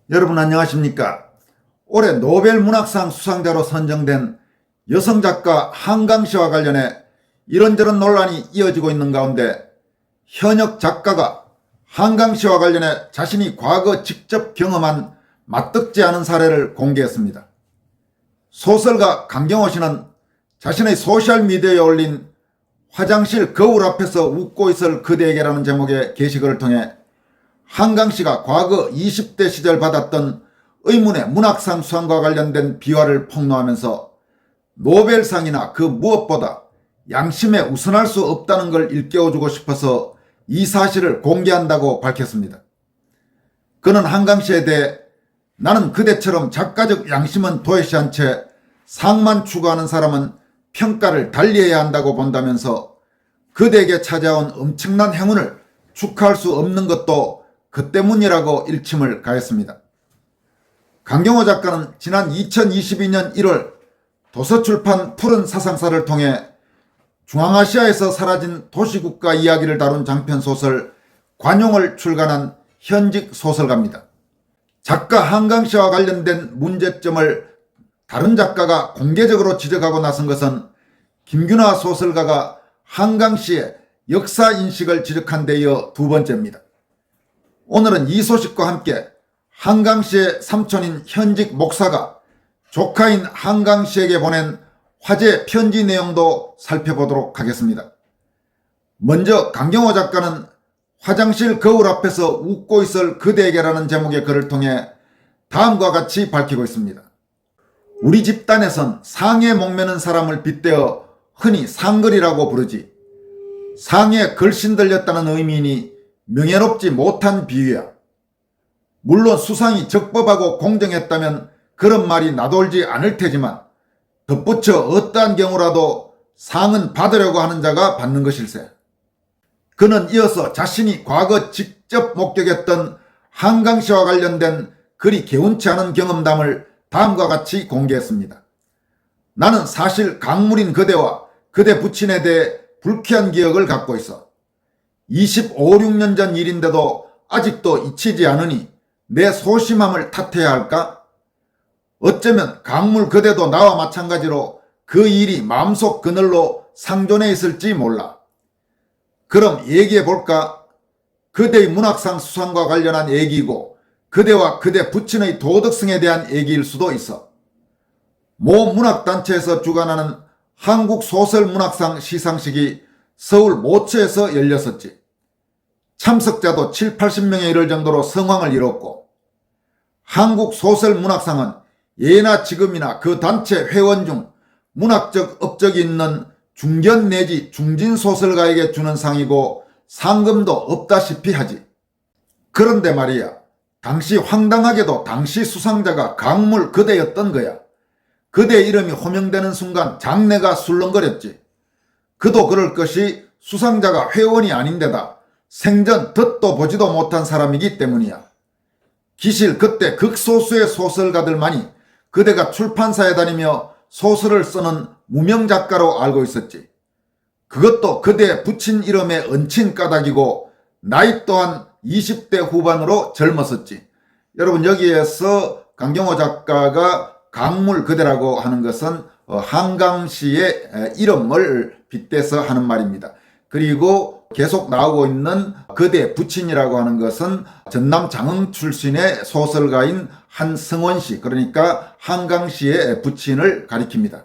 여러분 안녕하십니까? 올해 노벨 문학상 수상자로 선정된 여성 작가 한강 씨와 관련해 이런저런 논란이 이어지고 있는 가운데 현역 작가가 한강 씨와 관련해 자신이 과거 직접 경험한 맞듣지 않은 사례를 공개했습니다. 소설가 강경호 씨는 자신의 소셜미디어에 올린 화장실 거울 앞에서 웃고 있을 그대에게라는 제목의 게시글을 통해 한강 씨가 과거 20대 시절 받았던 의문의 문학상 수상과 관련된 비화를 폭로하면서 노벨상이나 그 무엇보다 양심에 우선할 수 없다는 걸 일깨워주고 싶어서 이 사실을 공개한다고 밝혔습니다. 그는 한강 씨에 대해 나는 그대처럼 작가적 양심은 도외시한 채 상만 추구하는 사람은 평가를 달리해야 한다고 본다면서 그대에게 찾아온 엄청난 행운을 축하할 수 없는 것도 그 때문이라고 일침을 가했습니다. 강경호 작가는 지난 2022년 1월 도서출판 푸른 사상사를 통해 중앙아시아에서 사라진 도시국가 이야기를 다룬 장편소설 관용을 출간한 현직 소설가입니다. 작가 한강 씨와 관련된 문제점을 다른 작가가 공개적으로 지적하고 나선 것은 김균하 소설가가 한강 씨의 역사인식을 지적한 데 이어 두 번째입니다. 오늘은 이 소식과 함께 한강 씨의 삼촌인 현직 목사가 조카인 한강 씨에게 보낸 화제 편지 내용도 살펴보도록 하겠습니다. 먼저 강경호 작가는 화장실 거울 앞에서 웃고 있을 그대에게라는 제목의 글을 통해 다음과 같이 밝히고 있습니다. 우리 집단에선 상에 목매는 사람을 빗대어 흔히 상글이라고 부르지. 상에 걸신 들렸다는 의미니 명예롭지 못한 비유야. 물론 수상이 적법하고 공정했다면 그런 말이 나돌지 않을 테지만 덧붙여 어떠한 경우라도 상은 받으려고 하는 자가 받는 것일세. 그는 이어서 자신이 과거 직접 목격했던 한강 씨와 관련된 그리 개운치 않은 경험담을 다음과 같이 공개했습니다. 나는 사실 강물인 그대와 그대 부친에 대해 불쾌한 기억을 갖고 있어. 25, 6년 전 일인데도 아직도 잊히지 않으니 내 소심함을 탓해야 할까? 어쩌면 강물 그대도 나와 마찬가지로 그 일이 마음속 그늘로 상존해 있을지 몰라. 그럼 얘기해 볼까? 그대의 문학상 수상과 관련한 얘기이고 그대와 그대 부친의 도덕성에 대한 얘기일 수도 있어. 모 문학단체에서 주관하는 한국소설문학상 시상식이 서울 모처에서 열렸었지. 참석자도 7, 80명에 이를 정도로 성황을 이뤘고 한국소설문학상은 예나 지금이나 그 단체 회원 중 문학적 업적이 있는 중견 내지 중진소설가에게 주는 상이고 상금도 없다시피 하지. 그런데 말이야, 당시 황당하게도 당시 수상자가 강물 그대였던 거야. 그대 이름이 호명되는 순간 장내가 술렁거렸지. 그도 그럴 것이 수상자가 회원이 아닌데다 생전 듣도 보지도 못한 사람이기 때문이야. 기실 그때 극소수의 소설가들만이 그대가 출판사에 다니며 소설을 쓰는 무명작가로 알고 있었지. 그것도 그대의 부친 이름에 얹힌 까닭이고 나이 또한 20대 후반으로 젊었었지. 여러분, 여기에서 강경호 작가가 강물 그대라고 하는 것은 한강 씨의 이름을 빗대서 하는 말입니다. 그리고 계속 나오고 있는 그대 부친이라고 하는 것은 전남 장흥 출신의 소설가인 한성원 씨, 그러니까 한강 씨의 부친을 가리킵니다.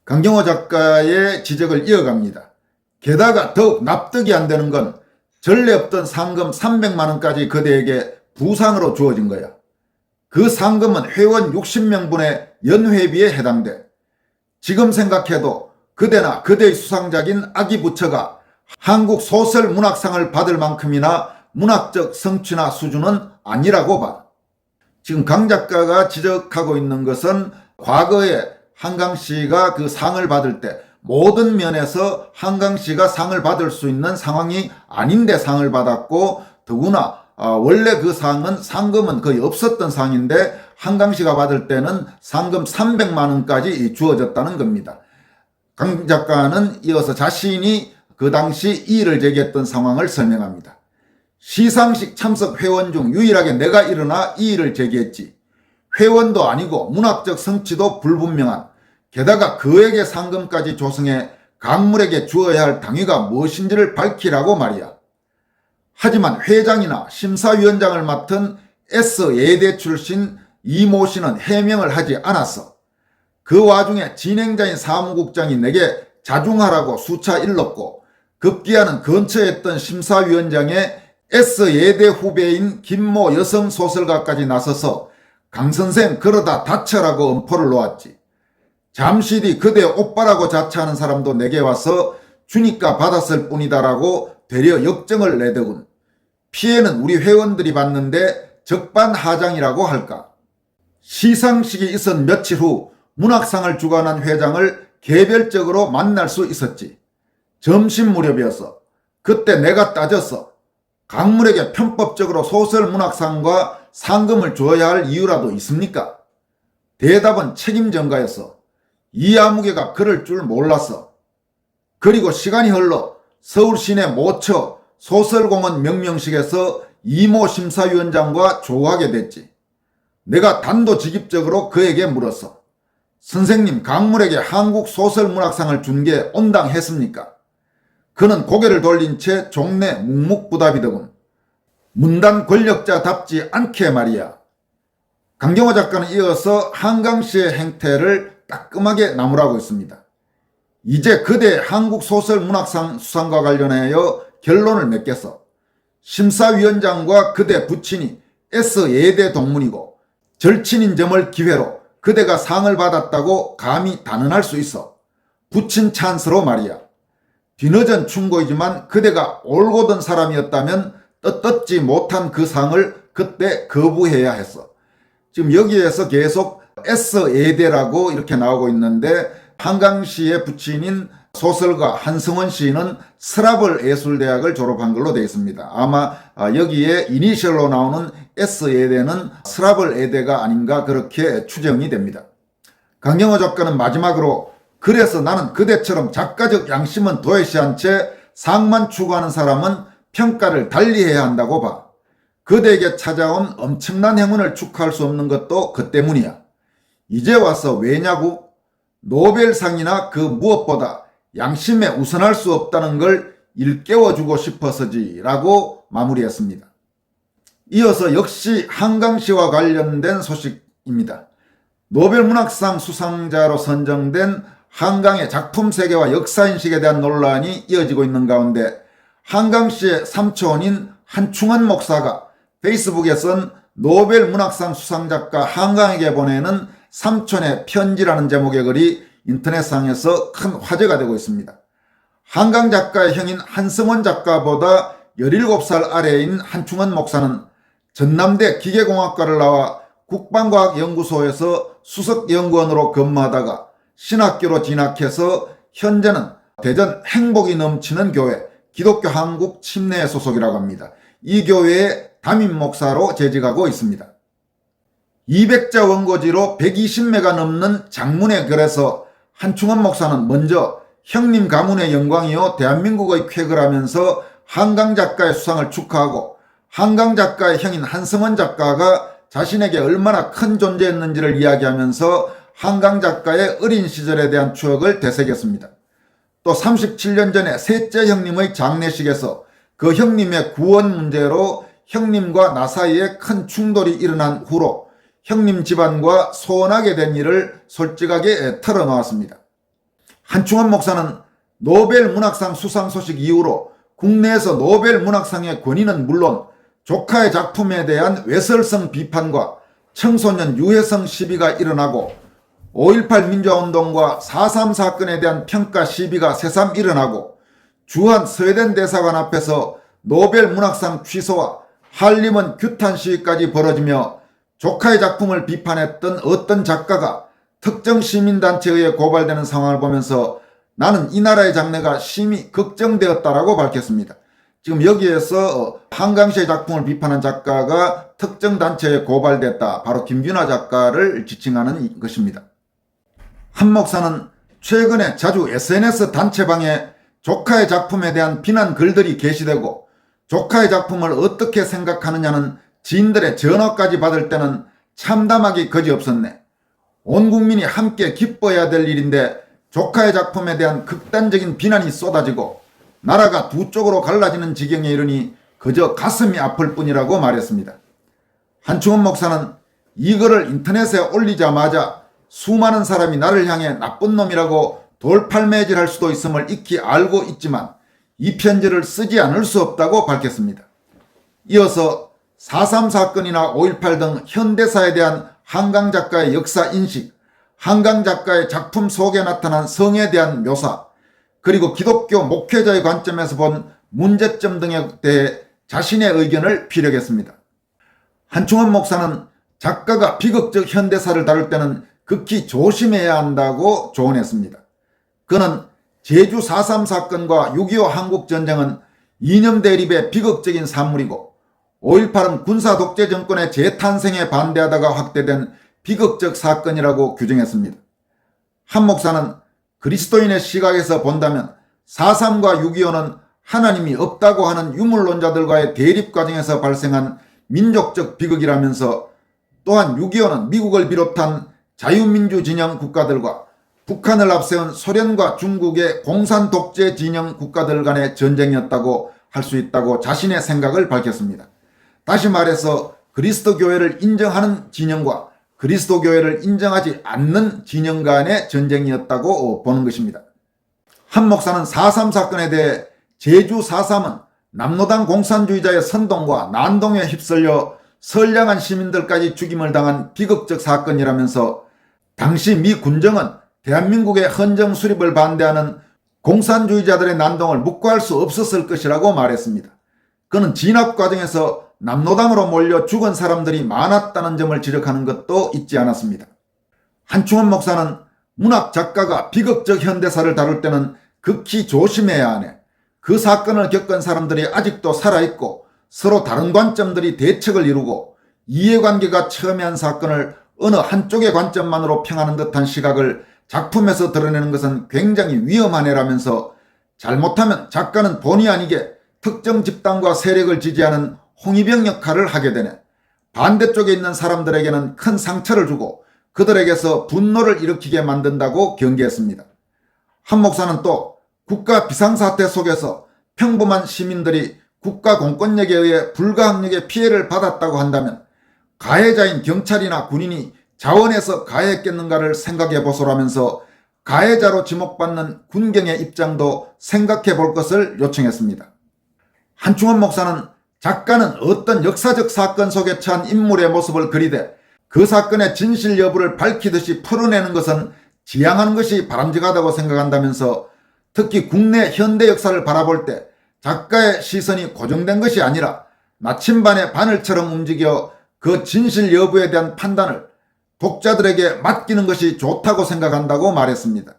강경호 작가의 지적을 이어갑니다. 게다가 더욱 납득이 안 되는 건 전례 없던 상금 300만 원까지 그대에게 부상으로 주어진 거야. 그 상금은 회원 60명분의 연회비에 해당돼. 지금 생각해도 그대나 그대의 수상작인 아기 부처가 한국 소설 문학상을 받을 만큼이나 문학적 성취나 수준은 아니라고 봐. 지금 강 작가가 지적하고 있는 것은 과거에 한강 씨가 그 상을 받을 때 모든 면에서 한강 씨가 상을 받을 수 있는 상황이 아닌데 상을 받았고, 더구나 원래 그 상은 상금은 거의 없었던 상인데 한강 씨가 받을 때는 상금 300만 원까지 주어졌다는 겁니다. 강 작가는 이어서 자신이 그 당시 이의를 제기했던 상황을 설명합니다. 시상식 참석 회원 중 유일하게 내가 일어나 이의를 제기했지. 회원도 아니고 문학적 성취도 불분명한, 게다가 그에게 상금까지 조성해 강물에게 주어야 할 당위가 무엇인지를 밝히라고 말이야. 하지만 회장이나 심사위원장을 맡은 S예대 출신 이모 씨는 해명을 하지 않았어. 그 와중에 진행자인 사무국장이 내게 자중하라고 수차 일렀고, 급기야는 근처에 있던 심사위원장의 S예대 후배인 김모 여성 소설가까지 나서서 강선생 그러다 다쳐라고 엄포를 놓았지. 잠시 뒤 그대 오빠라고 자처하는 사람도 내게 와서 주니까 받았을 뿐이다라고 되려 역정을 내더군. 피해는 우리 회원들이 봤는데 적반하장이라고 할까. 시상식이 있은 며칠 후 문학상을 주관한 회장을 개별적으로 만날 수 있었지. 점심 무렵이었어. 그때 내가 따졌어. 강물에게 편법적으로 소설 문학상과 상금을 줘야 할 이유라도 있습니까? 대답은 책임 전가였어. 이아무개가 그럴 줄 몰랐어. 그리고 시간이 흘러 서울 시내 모처 소설공원 명명식에서 이모 심사위원장과 조우하게 됐지. 내가 단도직입적으로 그에게 물었어. 선생님, 강물에게 한국 소설문학상을 준 게 온당했습니까? 그는 고개를 돌린 채 종래 묵묵부답이더군. 문단 권력자답지 않게 말이야. 강경호 작가는 이어서 한강씨의 행태를 따끔하게 나무라고 있습니다. 이제 그대 한국소설문학상 수상과 관련하여 결론을 맺겠어. 심사위원장과 그대 부친이 S예대 동문이고 절친인 점을 기회로 그대가 상을 받았다고 감히 단언할 수 있어. 부친 찬스로 말이야. 뒤늦은 충고이지만 그대가 올곧은 사람이었다면 떳떳지 못한 그 상을 그때 거부해야 했어. 지금 여기에서 계속 S예대라고 이렇게 나오고 있는데, 한강시의 부친인 소설가 한승원 씨는 스라블 예술대학을 졸업한 걸로 되어 있습니다. 아마 여기에 이니셜로 나오는 S예대는 스라블 예대가 아닌가 그렇게 추정이 됩니다. 강경호 작가는 마지막으로, 그래서 나는 그대처럼 작가적 양심은 도외시한 채 상만 추구하는 사람은 평가를 달리해야 한다고 봐. 그대에게 찾아온 엄청난 행운을 축하할 수 없는 것도 그 때문이야. 이제 와서 왜냐고? 노벨상이나 그 무엇보다 양심에 우선할 수 없다는 걸 일깨워주고 싶어서지 라고 마무리했습니다. 이어서 역시 한강시와 관련된 소식입니다. 노벨문학상 수상자로 선정된 한강의 작품 세계와 역사인식에 대한 논란이 이어지고 있는 가운데, 한강시의 삼촌인 한충원 목사가 페이스북에 쓴 노벨문학상 수상작가 한강에게 보내는 삼촌의 편지라는 제목의 글이 인터넷상에서 큰 화제가 되고 있습니다. 한강 작가의 형인 한승원 작가보다 17살 아래인 한충원 목사는 전남대 기계공학과를 나와 국방과학연구소에서 수석연구원으로 근무하다가 신학교로 진학해서 현재는 대전 행복이 넘치는 교회 기독교 한국 침례 소속이라고 합니다. 이 교회의 담임 목사로 재직하고 있습니다. 200자 원고지로 120매가 넘는 장문의 글에서 한충원 목사는 먼저 형님 가문의 영광이요 대한민국의 쾌거라면서 한강 작가의 수상을 축하하고, 한강 작가의 형인 한승원 작가가 자신에게 얼마나 큰 존재였는지를 이야기하면서 한강 작가의 어린 시절에 대한 추억을 되새겼습니다. 또 37년 전에 셋째 형님의 장례식에서 그 형님의 구원 문제로 형님과 나 사이에 큰 충돌이 일어난 후로 형님 집안과 소원하게 된 일을 솔직하게 털어놓았습니다. 한충원 목사는 노벨 문학상 수상 소식 이후로 국내에서 노벨 문학상의 권위는 물론 조카의 작품에 대한 외설성 비판과 청소년 유해성 시비가 일어나고, 5.18 민주화운동과 4.3 사건에 대한 평가 시비가 새삼 일어나고, 주한 스웨덴 대사관 앞에서 노벨 문학상 취소와 한림원 규탄 시위까지 벌어지며, 조카의 작품을 비판했던 어떤 작가가 특정 시민단체에 의해 고발되는 상황을 보면서 나는 이 나라의 장래가 심히 걱정되었다라고 밝혔습니다. 지금 여기에서 한강시의 작품을 비판한 작가가 특정 단체에 고발됐다, 바로 김균하 작가를 지칭하는 것입니다. 한 목사는 최근에 자주 SNS 단체방에 조카의 작품에 대한 비난 글들이 게시되고 조카의 작품을 어떻게 생각하느냐는 지인들의 전화까지 받을 때는 참담하기 거지없었네. 온 국민이 함께 기뻐해야 될 일인데 조카의 작품에 대한 극단적인 비난이 쏟아지고 나라가 두 쪽으로 갈라지는 지경에 이르니 그저 가슴이 아플 뿐이라고 말했습니다. 한충원 목사는 이 글을 인터넷에 올리자마자 수많은 사람이 나를 향해 나쁜 놈이라고 돌팔매질할 수도 있음을 익히 알고 있지만 이 편지를 쓰지 않을 수 없다고 밝혔습니다. 이어서 4.3 사건이나 5.18 등 현대사에 대한 한강 작가의 역사 인식, 한강 작가의 작품 속에 나타난 성에 대한 묘사, 그리고 기독교 목회자의 관점에서 본 문제점 등에 대해 자신의 의견을 피력했습니다. 한충원 목사는 작가가 비극적 현대사를 다룰 때는 극히 조심해야 한다고 조언했습니다. 그는 제주 4.3 사건과 6.25 한국전쟁은 이념 대립의 비극적인 산물이고 5.18은 군사 독재 정권의 재탄생에 반대하다가 확대된 비극적 사건이라고 규정했습니다. 한 목사는 그리스도인의 시각에서 본다면 4.3과 6.25는 하나님이 없다고 하는 유물론자들과의 대립 과정에서 발생한 민족적 비극이라면서 또한 6.25는 미국을 비롯한 자유민주 진영 국가들과 북한을 앞세운 소련과 중국의 공산 독재 진영 국가들 간의 전쟁이었다고 할 수 있다고 자신의 생각을 밝혔습니다. 다시 말해서 그리스도교회를 인정하는 진영과 그리스도교회를 인정하지 않는 진영 간의 전쟁이었다고 보는 것입니다. 한 목사는 4.3 사건에 대해 제주 4.3은 남로당 공산주의자의 선동과 난동에 휩쓸려 선량한 시민들까지 죽임을 당한 비극적 사건이라면서 당시 미 군정은 대한민국의 헌정 수립을 반대하는 공산주의자들의 난동을 묵과할 수 없었을 것이라고 말했습니다. 그는 진압 과정에서 남로당으로 몰려 죽은 사람들이 많았다는 점을 지적하는 것도 잊지 않았습니다. 한충원 목사는 문학 작가가 비극적 현대사를 다룰 때는 극히 조심해야 하네. 그 사건을 겪은 사람들이 아직도 살아있고 서로 다른 관점들이 대척을 이루고 이해관계가 첨예한 사건을 어느 한쪽의 관점만으로 평하는 듯한 시각을 작품에서 드러내는 것은 굉장히 위험한 애라면서 잘못하면 작가는 본의 아니게 특정 집단과 세력을 지지하는 홍위병 역할을 하게 되네. 반대쪽에 있는 사람들에게는 큰 상처를 주고 그들에게서 분노를 일으키게 만든다고 경계했습니다. 한 목사는 또 국가 비상사태 속에서 평범한 시민들이 국가 공권력에 의해 불가항력의 피해를 받았다고 한다면 가해자인 경찰이나 군인이 자원해서 가해했겠는가를 생각해 보소라면서 가해자로 지목받는 군경의 입장도 생각해 볼 것을 요청했습니다. 한충원 목사는 작가는 어떤 역사적 사건 속에 처한 인물의 모습을 그리되 그 사건의 진실 여부를 밝히듯이 풀어내는 것은 지양하는 것이 바람직하다고 생각한다면서 특히 국내 현대 역사를 바라볼 때 작가의 시선이 고정된 것이 아니라 나침반의 바늘처럼 움직여 그 진실 여부에 대한 판단을 독자들에게 맡기는 것이 좋다고 생각한다고 말했습니다.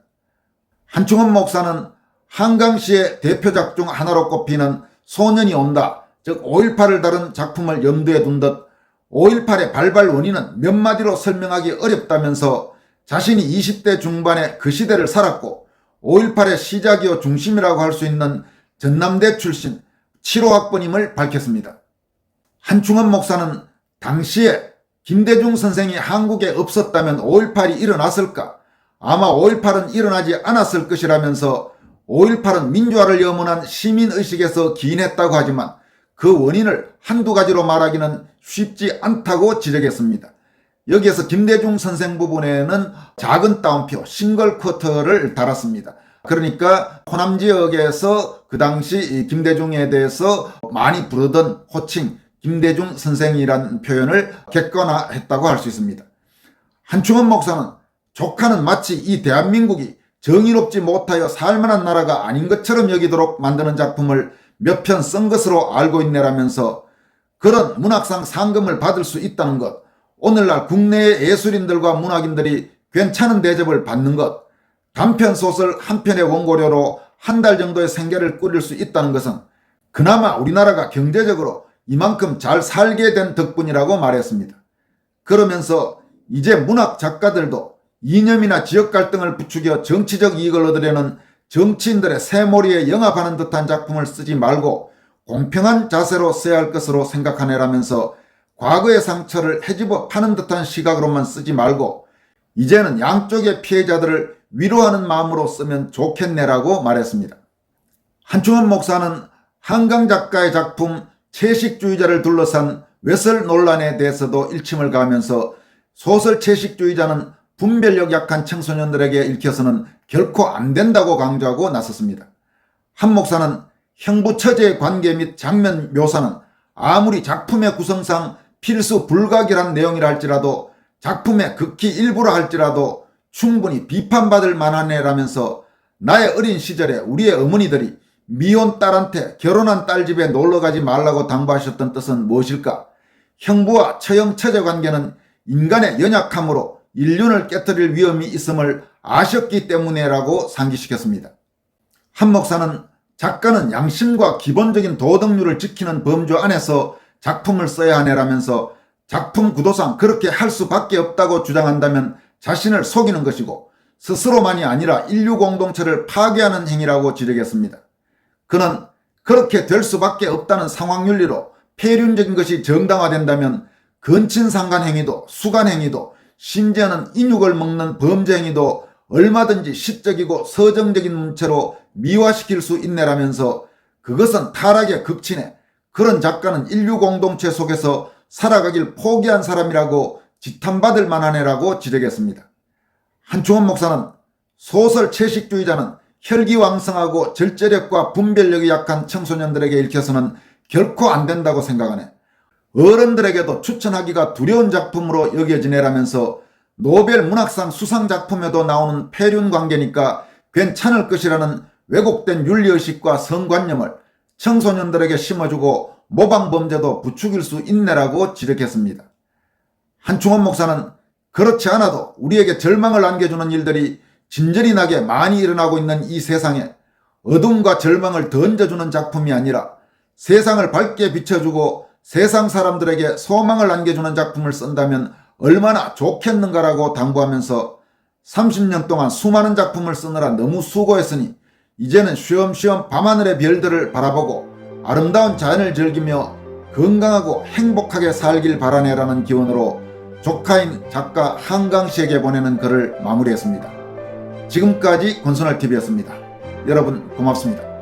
한충원 목사는 한강시의 대표작 중 하나로 꼽히는 소년이 온다, 즉 5.18을 다룬 작품을 염두에 둔 듯 5.18의 발발 원인은 몇 마디로 설명하기 어렵다면서 자신이 20대 중반에 그 시대를 살았고 5.18의 시작이요 중심이라고 할 수 있는 전남대 출신 7호학번임을 밝혔습니다. 한충원 목사는 당시에 김대중 선생이 한국에 없었다면 5.18이 일어났을까? 아마 5.18은 일어나지 않았을 것이라면서 5.18은 민주화를 염원한 시민의식에서 기인했다고 하지만 그 원인을 한두 가지로 말하기는 쉽지 않다고 지적했습니다. 여기에서 김대중 선생 부분에는 작은 따옴표 싱글 쿼터를 달았습니다. 그러니까 호남 지역에서 그 당시 김대중에 대해서 많이 부르던 호칭 김대중 선생이라는 표현을 객관화했다고 할 수 있습니다. 한충원 목사는 조카는 마치 이 대한민국이 정의롭지 못하여 살만한 나라가 아닌 것처럼 여기도록 만드는 작품을 몇 편 쓴 것으로 알고 있네라면서 그런 문학상 상금을 받을 수 있다는 것, 오늘날 국내의 예술인들과 문학인들이 괜찮은 대접을 받는 것, 단편소설 한 편의 원고료로 한 달 정도의 생계를 꾸릴 수 있다는 것은 그나마 우리나라가 경제적으로 이만큼 잘 살게 된 덕분이라고 말했습니다. 그러면서 이제 문학 작가들도 이념이나 지역 갈등을 부추겨 정치적 이익을 얻으려는 정치인들의 새머리에 영합하는 듯한 작품을 쓰지 말고 공평한 자세로 써야 할 것으로 생각하네라면서 과거의 상처를 헤집어 파는 듯한 시각으로만 쓰지 말고 이제는 양쪽의 피해자들을 위로하는 마음으로 쓰면 좋겠네라고 말했습니다. 한충원 목사는 한강 작가의 작품 채식주의자를 둘러싼 외설 논란에 대해서도 일침을 가하면서 소설 채식주의자는 분별력 약한 청소년들에게 읽혀서는 결코 안 된다고 강조하고 나섰습니다. 한 목사는 형부-처제의 관계 및 장면 묘사는 아무리 작품의 구성상 필수 불가결한 내용이라 할지라도 작품의 극히 일부라 할지라도 충분히 비판받을 만하네라면서 나의 어린 시절에 우리의 어머니들이 미혼 딸한테 결혼한 딸 집에 놀러가지 말라고 당부하셨던 뜻은 무엇일까? 형부와 처형 처제 관계는 인간의 연약함으로 인륜을 깨뜨릴 위험이 있음을 아셨기 때문에라고 상기시켰습니다. 한 목사는 작가는 양심과 기본적인 도덕률을 지키는 범주 안에서 작품을 써야 하네라면서 작품 구도상 그렇게 할 수밖에 없다고 주장한다면 자신을 속이는 것이고 스스로만이 아니라 인류 공동체를 파괴하는 행위라고 지적했습니다. 그는 그렇게 될 수밖에 없다는 상황윤리로 폐륜적인 것이 정당화된다면 근친상간행위도 수간행위도 심지어는 인육을 먹는 범죄행위도 얼마든지 시적이고 서정적인 문체로 미화시킬 수 있네라면서 그것은 타락의 극치네. 그런 작가는 인류 공동체 속에서 살아가길 포기한 사람이라고 지탄받을 만하네라고 지적했습니다. 한충원 목사는 소설 채식주의자는 혈기왕성하고 절제력과 분별력이 약한 청소년들에게 읽혀서는 결코 안 된다고 생각하네. 어른들에게도 추천하기가 두려운 작품으로 여겨지네라면서 노벨 문학상 수상 작품에도 나오는 폐륜 관계니까 괜찮을 것이라는 왜곡된 윤리의식과 성관념을 청소년들에게 심어주고 모방범죄도 부추길 수 있네라고 지적했습니다. 한충원 목사는 그렇지 않아도 우리에게 절망을 안겨주는 일들이 진전이 나게 많이 일어나고 있는 이 세상에 어둠과 절망을 던져주는 작품이 아니라 세상을 밝게 비춰주고 세상 사람들에게 소망을 안겨주는 작품을 쓴다면 얼마나 좋겠는가라고 당부하면서 30년 동안 수많은 작품을 쓰느라 너무 수고했으니 이제는 쉬엄쉬엄 밤하늘의 별들을 바라보고 아름다운 자연을 즐기며 건강하고 행복하게 살길 바라네라는 기원으로 조카인 작가 한강씨에게 보내는 글을 마무리했습니다. 지금까지 권순할TV였습니다. 여러분 고맙습니다.